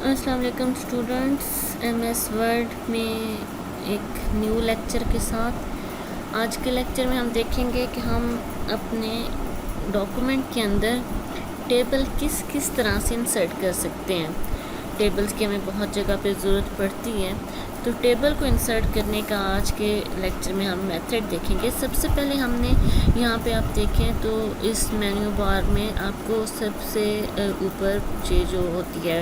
अस्सलाम वालेकुम students, MS word में एक न्यू लेक्चर के साथ आज के लेक्चर में हम देखेंगे कि हम अपने डॉक्यूमेंट के अंदर टेबल किस किस तरह से इंसर्ट कर सकते हैं। टेबल्स की हमें बहुत जगह पे ज़रूरत पड़ती है, तो टेबल को इंसर्ट करने का आज के लेक्चर में हम मेथड देखेंगे। सबसे पहले हमने यहाँ पे आप देखें तो इस मेन्यू बार में आपको सबसे ऊपर ये जो होती है,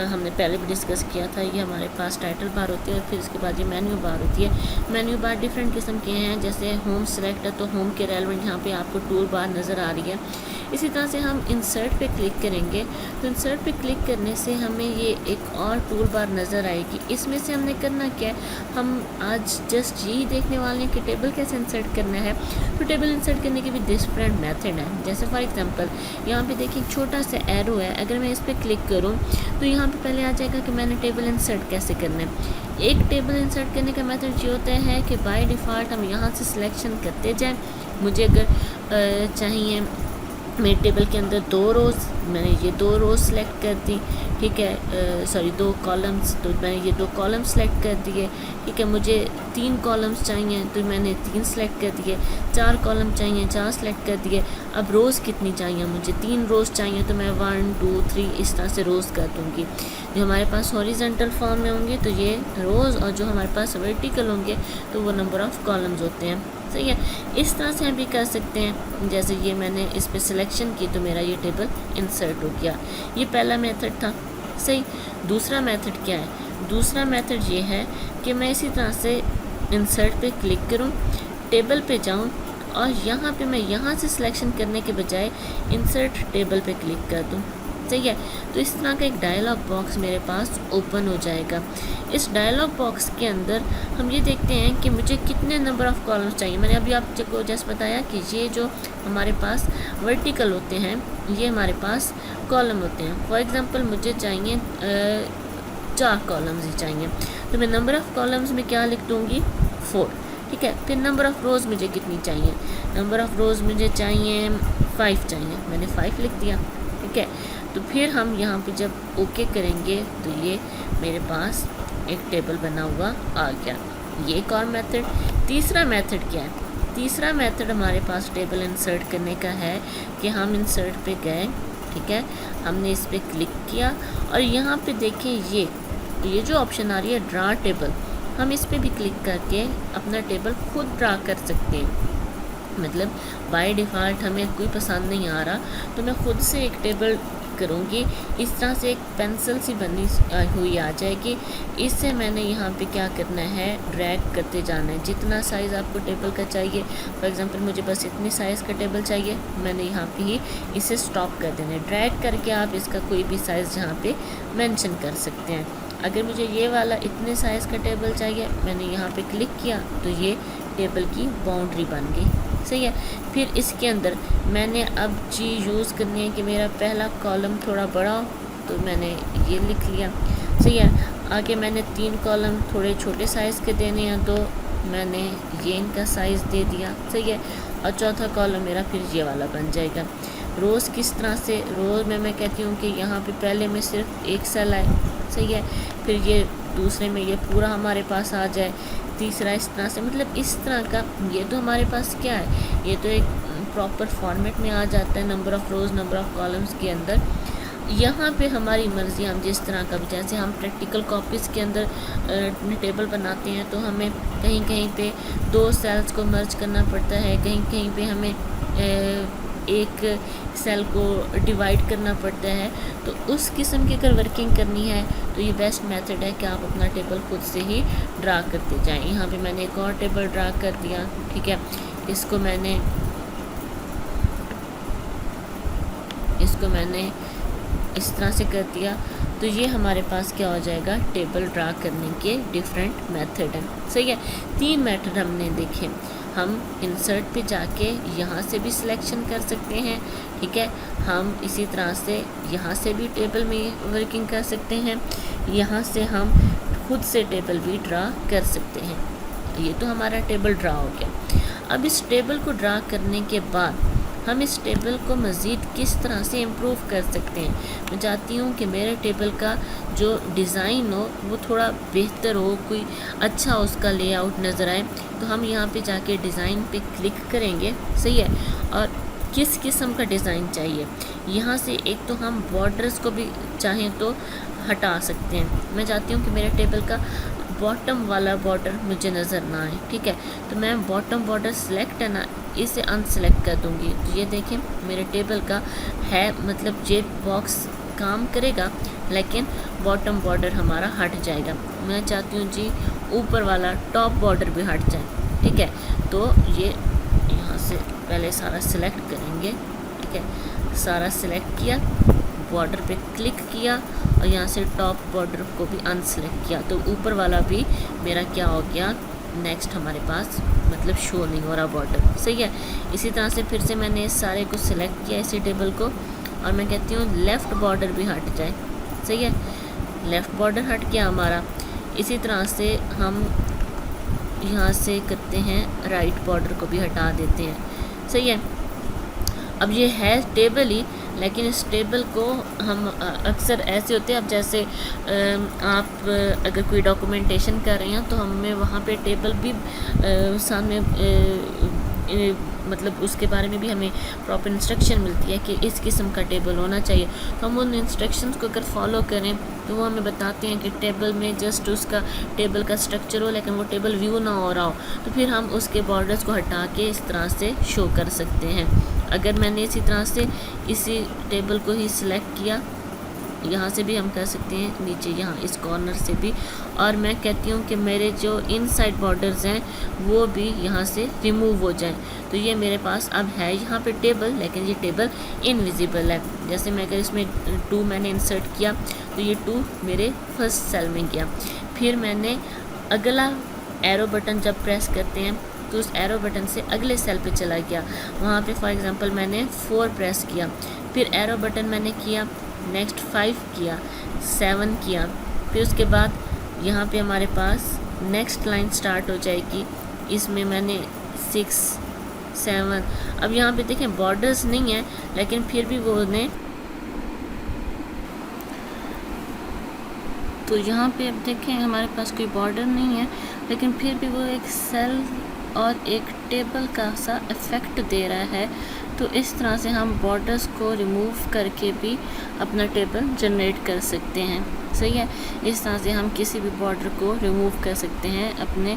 हमने पहले भी डिस्कस किया था, ये हमारे पास टाइटल बार होती है और फिर इसके बाद ये मेन्यू बार होती है। मेन्यू बार डिफरेंट किस्म के हैं, जैसे होम सेलेक्ट है तो होम के रेलेवेंट यहाँ पे आपको टूल बार नज़र आ रही है। इसी तरह से हम इंसर्ट पे क्लिक करेंगे तो इंसर्ट पे क्लिक करने से हमें ये एक और टूल बार नज़र आएगी। इसमें से हमने करना क्या है, हम आज जस्ट यही देखने वाले हैं कि टेबल कैसे इंसर्ट करना है। तो टेबल इंसर्ट करने के भी डिफरेंट मेथड है। जैसे फॉर एग्जांपल यहाँ पे देखिए एक छोटा सा एरो है, अगर मैं इस पर क्लिक करूँ तो यहाँ पे पहले आ जाएगा कि मैंने टेबल इंसर्ट कैसे करना है। एक टेबल इंसर्ट करने का मेथड ये होता है कि बाय डिफ़ॉल्ट हम यहाँ से सिलेक्शन करते जाएँ। मुझे अगर चाहिए मेरे टेबल के अंदर 2 रोज़, मैंने ये 2 रोज़ सेलेक्ट कर दी, ठीक है, सॉरी 2 कॉलम्स, तो मैंने ये 2 कॉलम्स सेलेक्ट कर दिए, ठीक है। मुझे 3 कॉलम्स चाहिए तो मैंने 3 सेलेक्ट कर दिए, 4 कॉलम चाहिए 4 सेलेक्ट कर दिए। अब रोज़ कितनी चाहिए, मुझे 3 रोज़ चाहिए तो मैं 1 2 3 इस तरह से रोज़ कर दूँगी। जो हमारे पास हॉरिजॉन्टल फॉर्म में होंगे तो ये रोज़, और जो हमारे पास वर्टिकल होंगे तो वो नंबर ऑफ़ कॉलम्स होते हैं, सही है। इस तरह से हम भी कर सकते हैं। जैसे ये मैंने इस पर सिलेक्शन की तो मेरा ये टेबल इंसर्ट हो गया। ये पहला मेथड था, सही। दूसरा मेथड क्या है, दूसरा मेथड ये है कि मैं इसी तरह से इंसर्ट पे क्लिक करूं, टेबल पे जाऊं और यहाँ पे मैं यहाँ से सिलेक्शन करने के बजाय इंसर्ट टेबल पे क्लिक कर दूं, सही है। तो इस तरह का एक डायलॉग बॉक्स मेरे पास ओपन हो जाएगा। इस डायलॉग बॉक्स के अंदर हम ये देखते हैं कि मुझे कितने नंबर ऑफ़ कॉलम्स चाहिए। मैंने अभी आपको जैसे बताया कि ये जो हमारे पास वर्टिकल होते हैं ये हमारे पास कॉलम होते हैं। फॉर एग्ज़ाम्पल मुझे चाहिए 4 कॉलम्स ही चाहिए, तो मैं नंबर ऑफ़ कॉलम्स में क्या लिख दूँगी, 4, ठीक है। फिर नंबर ऑफ़ रोज़ मुझे कितनी चाहिए, नंबर ऑफ़ रोज़ मुझे चाहिए 5 चाहिए, मैंने 5 लिख दिया, ठीक है। तो फिर हम यहाँ पे जब ओके करेंगे तो ये मेरे पास एक टेबल बना हुआ आ गया। ये एक और मेथड। तीसरा मेथड क्या है, तीसरा मेथड हमारे पास टेबल इंसर्ट करने का है कि हम इंसर्ट पे गए, ठीक है, हमने इस पर क्लिक किया और यहाँ पे देखें ये जो ऑप्शन आ रही है ड्रा टेबल, हम इस पर भी क्लिक करके अपना टेबल खुद ड्रा कर सकते हैं। मतलब बाय डिफ़ॉल्ट हमें कोई पसंद नहीं आ रहा तो मैं ख़ुद से एक टेबल करूँगी। इस तरह से एक पेंसिल सी बनी हुई आ जाएगी। इससे मैंने यहाँ पे क्या करना है, ड्रैग करते जाना है। जितना साइज़ आपको टेबल का चाहिए, फॉर एग्जांपल मुझे बस इतनी साइज़ का टेबल चाहिए, मैंने यहाँ पे ही इसे स्टॉप कर देना है। ड्रैग करके आप इसका कोई भी साइज़ यहाँ पे मेंशन कर सकते हैं। अगर मुझे ये वाला इतने साइज़ का टेबल चाहिए, मैंने यहाँ पे क्लिक किया तो ये टेबल की बाउंड्री बन गई, सही है। फिर इसके अंदर मैंने अब चीज़ यूज़ करनी है कि मेरा पहला कॉलम थोड़ा बड़ा हो, तो मैंने ये लिख लिया, सही है। आगे मैंने 3 कॉलम थोड़े छोटे साइज़ के देने हैं तो मैंने ये इनका साइज़ दे दिया, सही है। और चौथा कॉलम मेरा फिर ये वाला बन जाएगा। रोज़ किस तरह से, रोज़ में मैं कहती हूँ कि यहाँ पे पहले में सिर्फ एक सेल आए, सही है, फिर ये दूसरे में ये पूरा हमारे पास आ जाए, तीसरा इस तरह से, मतलब इस तरह का। ये तो हमारे पास क्या है, ये तो एक प्रॉपर फॉर्मेट में आ जाता है number of rows number of columns के अंदर। यहाँ पे हमारी मर्ज़ी, हम जिस तरह का भी, जैसे हम प्रैक्टिकल कॉपीज़ के अंदर टेबल बनाते हैं तो हमें कहीं कहीं पे 2 सेल्स को मर्ज करना पड़ता है, कहीं कहीं पे हमें एक सेल को डिवाइड करना पड़ता है। तो उस किस्म की अगर वर्किंग करनी है तो ये बेस्ट मेथड है कि आप अपना टेबल खुद से ही ड्रा करते जाएं। यहाँ पे मैंने एक और टेबल ड्रा कर दिया, ठीक है। इसको मैंने इस तरह से कर दिया तो ये हमारे पास क्या हो जाएगा, टेबल ड्रा करने के डिफरेंट मेथड हैं, सही है। 3 मेथड हमने देखे। हम इंसर्ट पे जाके यहाँ से भी सिलेक्शन कर सकते हैं, ठीक है। हम इसी तरह से यहाँ से भी टेबल में वर्किंग कर सकते हैं, यहाँ से हम खुद से टेबल भी ड्रा कर सकते हैं। ये तो हमारा टेबल ड्रा हो गया। अब इस टेबल को ड्रा करने के बाद हम इस टेबल को मज़ीद किस तरह से इम्प्रूव कर सकते हैं। मैं चाहती हूँ कि मेरे टेबल का जो डिज़ाइन हो वो थोड़ा बेहतर हो, कोई अच्छा उसका लेआउट नज़र आए। तो हम यहाँ पे जाके डिज़ाइन पे क्लिक करेंगे, सही है। और किस किस्म का डिज़ाइन चाहिए, यहाँ से एक तो हम बॉर्डर्स को भी चाहें तो हटा सकते हैं। मैं चाहती हूँ कि मेरे टेबल का बॉटम वाला बॉर्डर मुझे नज़र ना आए, ठीक है। तो मैं बॉटम बॉर्डर सेलेक्ट है ना, इसे अनसेलेक्ट कर दूँगी। तो ये देखें मेरे टेबल का है, मतलब जेब बॉक्स काम करेगा लेकिन बॉटम बॉर्डर हमारा हट जाएगा। मैं चाहती हूँ जी ऊपर वाला टॉप बॉर्डर भी हट जाए, ठीक है। तो ये यहाँ से पहले सारा सिलेक्ट करेंगे, ठीक है। सारा सिलेक्ट किया, बॉर्डर पे क्लिक किया और यहाँ से टॉप बॉर्डर को भी अनसेलेक्ट किया, तो ऊपर वाला भी मेरा क्या हो गया, नेक्स्ट हमारे पास मतलब शो नहीं हो रहा बॉर्डर, सही है। इसी तरह से फिर से मैंने इस सारे को सिलेक्ट किया इसी टेबल को, और मैं कहती हूँ लेफ़्ट बॉर्डर भी हट जाए, सही है। लेफ़्ट बॉर्डर हट गया हमारा। इसी तरह से हम यहाँ से करते हैं राइट बॉर्डर को भी हटा देते हैं, सही है। अब ये है टेबल ही, लेकिन इस टेबल को हम अक्सर ऐसे होते हैं, अब जैसे आप अगर कोई डॉक्यूमेंटेशन कर रहे हैं तो हमें वहाँ पे टेबल भी सामने मतलब उसके बारे में भी हमें प्रॉपर इंस्ट्रक्शन मिलती है कि इस किस्म का टेबल होना चाहिए। तो हम उन इंस्ट्रक्शंस को अगर फॉलो करें तो वो हमें बताते हैं कि टेबल में जस्ट उसका टेबल का स्ट्रक्चर हो लेकिन वो टेबल व्यू ना हो रहा हो, तो फिर हम उसके बॉर्डर्स को हटा के इस तरह से शो कर सकते हैं। अगर मैंने इसी तरह से इसी टेबल को ही सिलेक्ट किया, यहाँ से भी हम कर सकते हैं, नीचे यहाँ इस कॉर्नर से भी, और मैं कहती हूँ कि मेरे जो इनसाइड बॉर्डर्स हैं वो भी यहाँ से रिमूव हो जाएं। तो ये मेरे पास अब है यहाँ पे टेबल, लेकिन ये टेबल इनविजिबल है। जैसे मैं अगर इसमें 2 मैंने इंसर्ट किया तो ये 2 मेरे फर्स्ट सेल में गया। फिर मैंने अगला एरो बटन जब प्रेस करते हैं तो उस एरो बटन से अगले सेल पे चला गया, वहाँ पे फॉर एग्जांपल मैंने 4 प्रेस किया, फिर एरो बटन मैंने किया, नेक्स्ट 5 किया, 7 किया, फिर उसके बाद यहाँ पे हमारे पास नेक्स्ट लाइन स्टार्ट हो जाएगी। इसमें मैंने 6, 7, अब यहाँ पे देखें बॉर्डर्स नहीं है लेकिन फिर भी वो ने, तो यहाँ पे अब देखें हमारे पास कोई बॉर्डर नहीं है लेकिन फिर भी वो एक सेल और एक टेबल का सा इफ़ेक्ट दे रहा है। तो इस तरह से हम बॉर्डर्स को रिमूव करके भी अपना टेबल जनरेट कर सकते हैं, सही है। इस तरह से हम किसी भी बॉर्डर को रिमूव कर सकते हैं अपने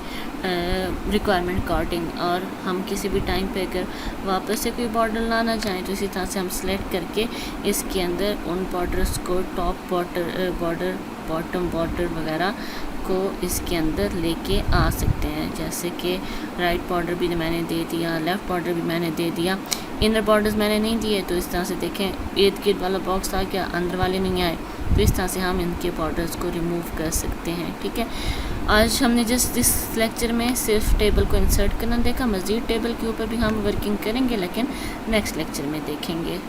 रिक्वायरमेंट अकॉर्डिंग, और हम किसी भी टाइम पे अगर वापस से कोई बॉर्डर लाना चाहें तो इसी तरह से हम सेलेक्ट करके इसके अंदर उन बॉर्डर्स को टॉप बॉर्डर बॉटम बॉर्डर वगैरह को इसके अंदर लेके आ सकते हैं। जैसे कि राइट बॉर्डर भी मैंने दे दिया, लेफ़्ट बॉर्डर भी मैंने दे दिया, इनर बॉर्डर्स मैंने नहीं दिए, तो इस तरह से देखें इर्द गिर्द वाला बॉक्स आ गया, अंदर वाले नहीं आए, तो इस तरह से हम इनके बॉर्डर्स को रिमूव कर सकते हैं, ठीक है। आज हमने जस्ट इस लेक्चर में सिर्फ टेबल को इंसर्ट करना देखा, मज़ीद टेबल के ऊपर भी हम वर्किंग करेंगे लेकिन नेक्स्ट लेक्चर में देखेंगे।